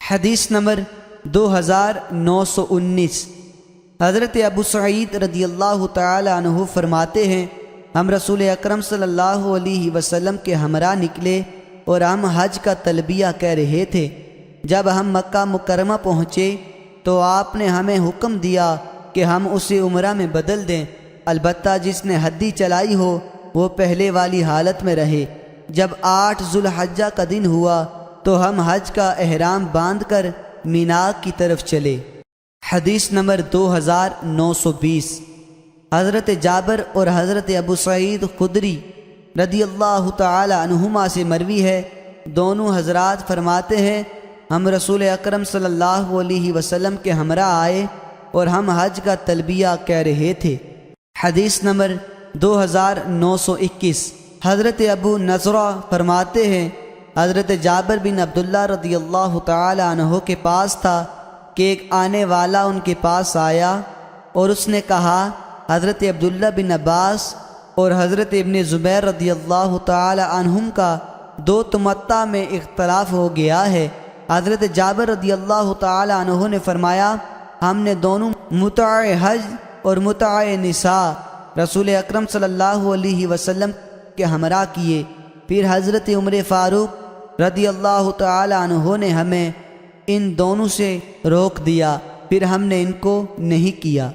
حدیث نمبر 2919۔ حضرت ابو سعید رضی اللہ تعالی عنہ فرماتے ہیں، ہم رسول اکرم صلی اللہ علیہ وسلم کے ہمراہ نکلے اور ہم حج کا تلبیہ کہہ رہے تھے۔ جب ہم مکہ مکرمہ پہنچے تو آپ نے ہمیں حکم دیا کہ ہم اسے عمرہ میں بدل دیں، البتہ جس نے حدی چلائی ہو وہ پہلے والی حالت میں رہے۔ جب 8 ذو الحجہ کا دن ہوا تو ہم حج کا احرام باندھ کر مینا کی طرف چلے۔ حدیث نمبر 2920۔ حضرت جابر اور حضرت ابو سعید خدری رضی اللہ تعالی عنہما سے مروی ہے، دونوں حضرات فرماتے ہیں، ہم رسول اکرم صلی اللہ علیہ وسلم کے ہمراہ آئے اور ہم حج کا تلبیہ کہہ رہے تھے۔ حدیث نمبر 2921۔ حضرت ابو نضرہ فرماتے ہیں، حضرت جابر بن عبداللہ رضی اللہ تعالی عنہ کے پاس تھا کہ ایک آنے والا ان کے پاس آیا اور اس نے کہا، حضرت عبداللہ بن عباس اور حضرت ابن زبیر رضی اللہ تعالی عنہم کا 2 تمتع میں اختلاف ہو گیا ہے۔ حضرت جابر رضی اللہ تعالی عنہ نے فرمایا، ہم نے دونوں متع حج اور متع نساء رسول اکرم صلی اللہ علیہ وسلم کے ہمراہ کیے۔ پھر حضرت عمر فاروق رضی اللہ تعالی عنہ نے ہمیں ان دونوں سے روک دیا، پھر ہم نے ان کو نہیں کیا۔